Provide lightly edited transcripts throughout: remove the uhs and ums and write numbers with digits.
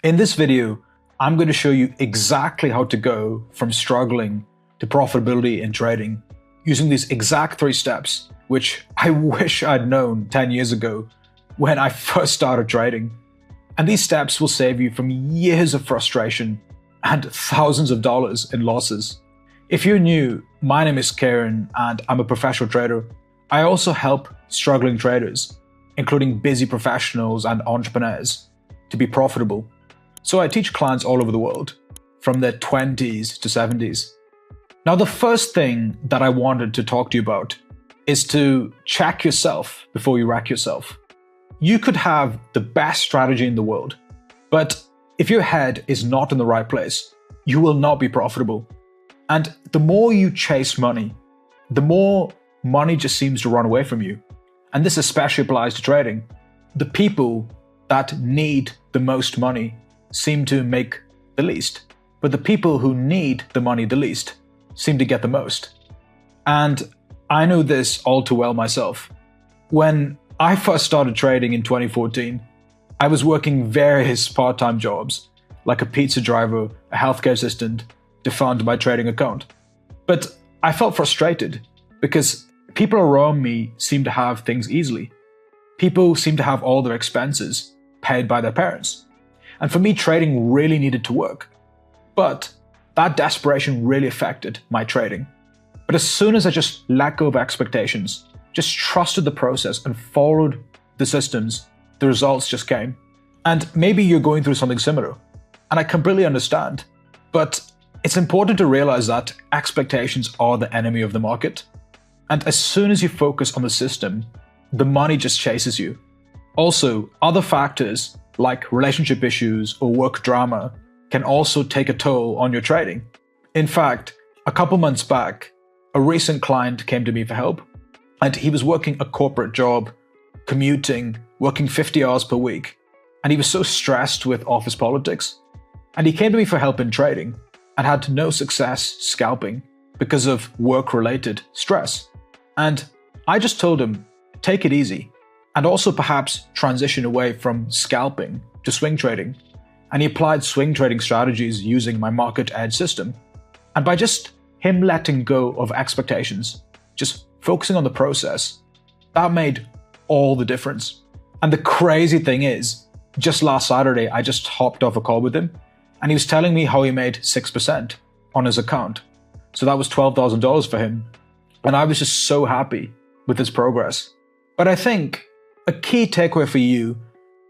In this video, I'm going to show you exactly how to go from struggling to profitability in trading using these exact 3 steps, which I wish I'd known 10 years ago when I first started trading. And these steps will save you from years of frustration and thousands of dollars in losses. If you're new, my name is Kiran and I'm a professional trader. I also help struggling traders, including busy professionals and entrepreneurs, to be profitable. So I teach clients all over the world, from their 20s to 70s. Now, the first thing that I wanted to talk to you about is to check yourself before you wreck yourself. You could have the best strategy in the world, but if your head is not in the right place, you will not be profitable. And the more you chase money, the more money just seems to run away from you. And this especially applies to trading. The people that need the most money seem to make the least, but the people who need the money the least seem to get the most. And I know this all too well myself. When I first started trading in 2014, I was working various part-time jobs, like a pizza driver, a healthcare assistant, to fund my trading account. But I felt frustrated because people around me seemed to have things easily. People seemed to have all their expenses paid by their parents. And for me, trading really needed to work. But that desperation really affected my trading. But as soon as I just let go of expectations, just trusted the process and followed the systems, the results just came. And maybe you're going through something similar. And I completely understand. But it's important to realize that expectations are the enemy of the market. And as soon as you focus on the system, the money just chases you. Also, other factors like relationship issues or work drama can also take a toll on your trading. In fact, a couple months back, a recent client came to me for help, and he was working a corporate job, commuting, working 50 hours per week, and he was so stressed with office politics. And he came to me for help in trading and had no success scalping because of work-related stress. And I just told him, take it easy, and also perhaps transition away from scalping to swing trading. And he applied swing trading strategies using my market edge system. And by just him letting go of expectations, just focusing on the process, that made all the difference. And the crazy thing is, just last Saturday, I just hopped off a call with him, and he was telling me how he made 6% on his account. So that was $12,000 for him. And I was just so happy with his progress. But I think a key takeaway for you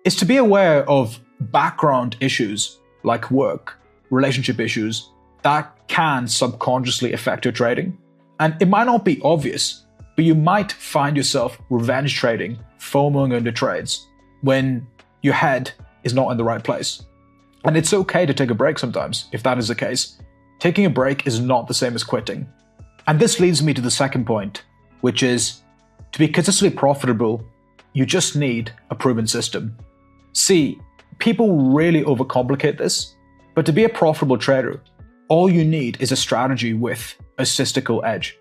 is to be aware of background issues like work, relationship issues that can subconsciously affect your trading. And it might not be obvious, but you might find yourself revenge trading, FOMOing into trades when your head is not in the right place. And it's okay to take a break sometimes, if that is the case. Taking a break is not the same as quitting. And this leads me to the second point, which is to be consistently profitable, you just need a proven system. See, people really overcomplicate this, but to be a profitable trader, all you need is a strategy with a statistical edge.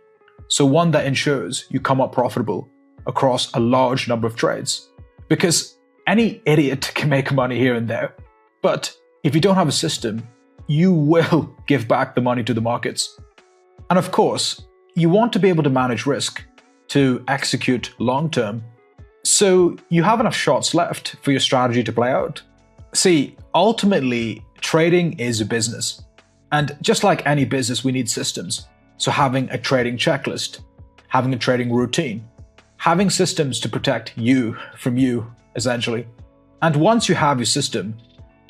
So one that ensures you come up profitable across a large number of trades. Because any idiot can make money here and there, but if you don't have a system, you will give back the money to the markets. And of course, you want to be able to manage risk to execute long-term, so you have enough shots left for your strategy to play out. See, ultimately, trading is a business. And just like any business, we need systems. So having a trading checklist, having a trading routine, having systems to protect you from you, essentially. And once you have your system,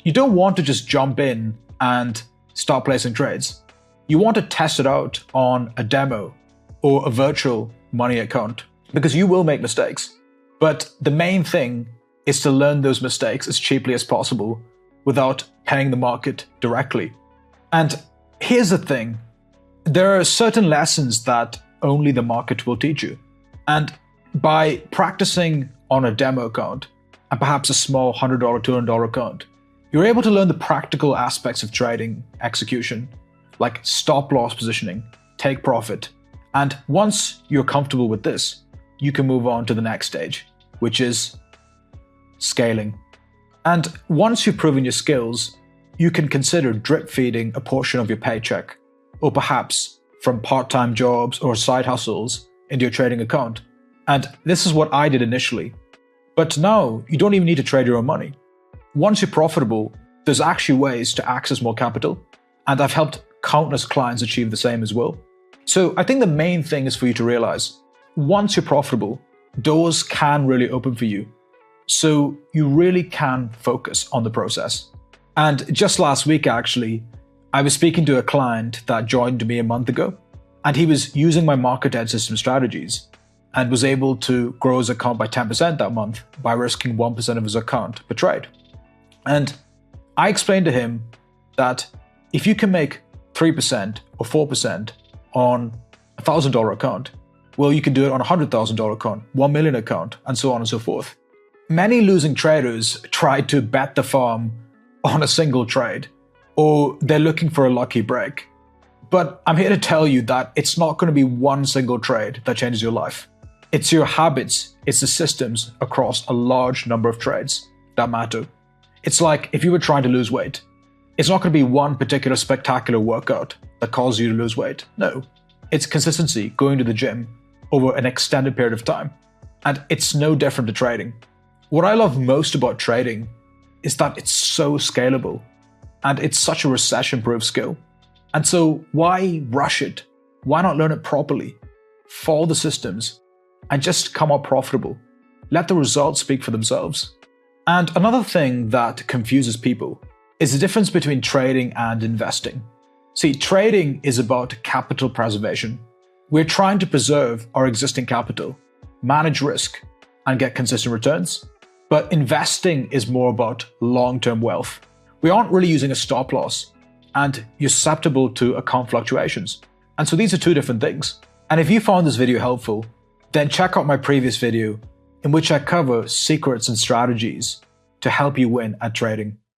you don't want to just jump in and start placing trades. You want to test it out on a demo or a virtual money account, because you will make mistakes. But the main thing is to learn those mistakes as cheaply as possible without paying the market directly. And here's the thing, there are certain lessons that only the market will teach you. And by practicing on a demo account and perhaps a small $100, $200 account, you're able to learn the practical aspects of trading execution, like stop loss positioning, take profit. And once you're comfortable with this, you can move on to the next stage, which is scaling. And once you've proven your skills, you can consider drip feeding a portion of your paycheck, or perhaps from part-time jobs or side hustles into your trading account. And this is what I did initially. But now you don't even need to trade your own money. Once you're profitable, there's actually ways to access more capital. And I've helped countless clients achieve the same as well. So I think the main thing is for you to realize, once you're profitable, doors can really open for you. So you really can focus on the process. And just last week, actually, I was speaking to a client that joined me a month ago, and he was using my market edge system strategies and was able to grow his account by 10% that month by risking 1% of his account per trade. And I explained to him that if you can make 3% or 4% on a $1,000 account, well, you can do it on a $100,000 account, $1 million account, and so on and so forth. Many losing traders try to bet the farm on a single trade, or they're looking for a lucky break. But I'm here to tell you that it's not going to be one single trade that changes your life. It's your habits, it's the systems across a large number of trades that matter. It's like if you were trying to lose weight. It's not going to be one particular spectacular workout that causes you to lose weight. No, it's consistency, going to the gym over an extended period of time. And it's no different to trading. What I love most about trading is that it's so scalable and it's such a recession-proof skill. And so why rush it? Why not learn it properly? Follow the systems and just come out profitable. Let the results speak for themselves. And another thing that confuses people is the difference between trading and investing. See, trading is about capital preservation. We're trying to preserve our existing capital, manage risk, and get consistent returns. But investing is more about long-term wealth. We aren't really using a stop loss, and you're susceptible to account fluctuations. And so these are two different things. And if you found this video helpful, then check out my previous video in which I cover secrets and strategies to help you win at trading.